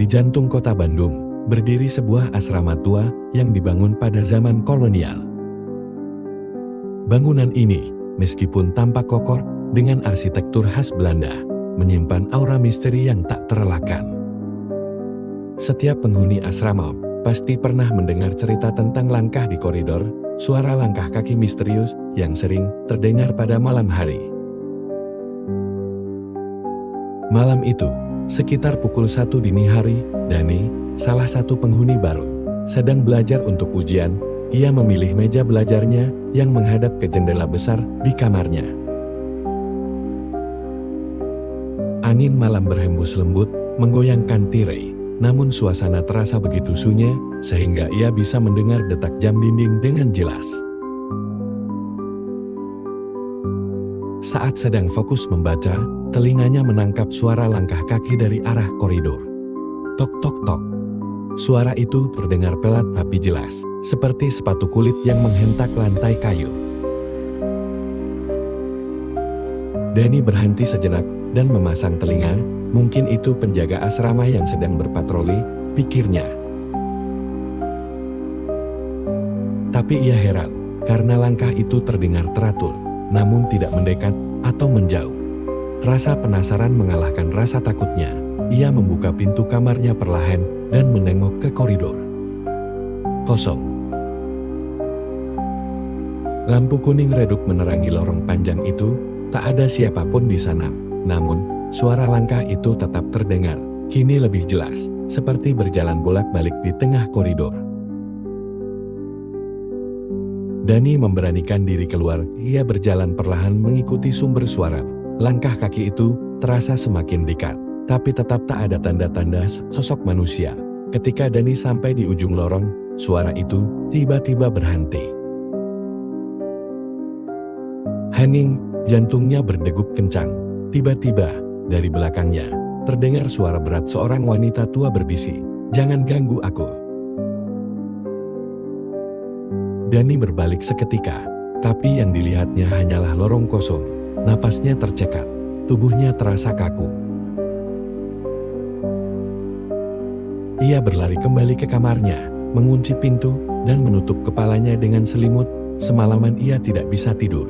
Di jantung kota Bandung, berdiri sebuah asrama tua yang dibangun pada zaman kolonial. Bangunan ini, meskipun tampak kokoh dengan arsitektur khas Belanda, menyimpan aura misteri yang tak terelakkan. Setiap penghuni asrama pasti pernah mendengar cerita tentang langkah di koridor, suara langkah kaki misterius yang sering terdengar pada malam hari. Malam itu, sekitar pukul 1 dini hari, Dani, salah satu penghuni baru, sedang belajar untuk ujian. Ia memilih meja belajarnya yang menghadap ke jendela besar di kamarnya. Angin malam berhembus lembut, menggoyangkan tirai, namun suasana terasa begitu sunyi, sehingga ia bisa mendengar detak jam dinding dengan jelas. Saat sedang fokus membaca, telinganya menangkap suara langkah kaki dari arah koridor. Tok tok tok. Suara itu terdengar pelat tapi jelas, seperti sepatu kulit yang menghentak lantai kayu. Dani berhenti sejenak dan memasang telinga, mungkin itu penjaga asrama yang sedang berpatroli, pikirnya. Tapi ia heran, karena langkah itu terdengar teratur, namun tidak mendekat atau menjauh. Rasa penasaran mengalahkan rasa takutnya. Ia membuka pintu kamarnya perlahan dan menengok ke koridor. Kosong. Lampu kuning redup menerangi lorong panjang itu, tak ada siapapun di sana. Namun, suara langkah itu tetap terdengar, kini lebih jelas, seperti berjalan bolak-balik di tengah koridor. Dani memberanikan diri keluar, ia berjalan perlahan mengikuti sumber suara. Langkah kaki itu terasa semakin dekat, tapi tetap tak ada tanda-tanda sosok manusia. Ketika Dani sampai di ujung lorong, suara itu tiba-tiba berhenti. Hening, jantungnya berdegup kencang. Tiba-tiba, dari belakangnya, terdengar suara berat seorang wanita tua berbisik, "Jangan ganggu aku." Dani berbalik seketika, tapi yang dilihatnya hanyalah lorong kosong. Napasnya tercekat, tubuhnya terasa kaku. Ia berlari kembali ke kamarnya, mengunci pintu, dan menutup kepalanya dengan selimut. Semalaman ia tidak bisa tidur.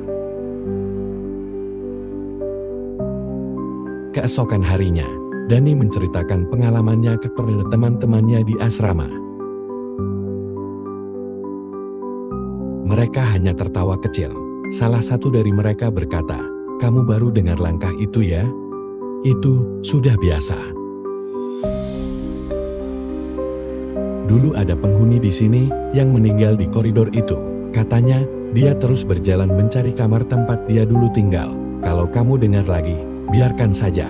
Keesokan harinya, Dani menceritakan pengalamannya kepada teman-temannya di asrama. Mereka hanya tertawa kecil. Salah satu dari mereka berkata, "Kamu baru dengar langkah itu ya? Itu sudah biasa." Dulu ada penghuni di sini yang meninggal di koridor itu. Katanya, dia terus berjalan mencari kamar tempat dia dulu tinggal. Kalau kamu dengar lagi, biarkan saja.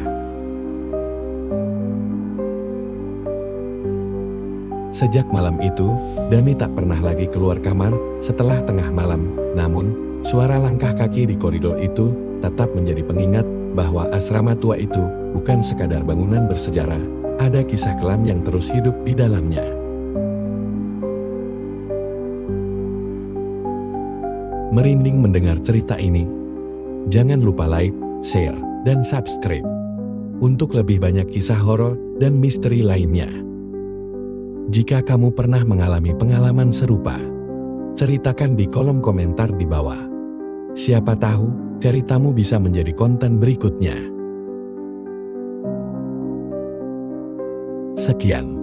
Sejak malam itu, Dani tak pernah lagi keluar kamar setelah tengah malam. Namun, suara langkah kaki di koridor itu tetap menjadi pengingat bahwa asrama tua itu bukan sekadar bangunan bersejarah. Ada kisah kelam yang terus hidup di dalamnya. Merinding mendengar cerita ini? Jangan lupa like, share, dan subscribe untuk lebih banyak kisah horor dan misteri lainnya. Jika kamu pernah mengalami pengalaman serupa, ceritakan di kolom komentar di bawah. Siapa tahu, ceritamu bisa menjadi konten berikutnya. Sekian.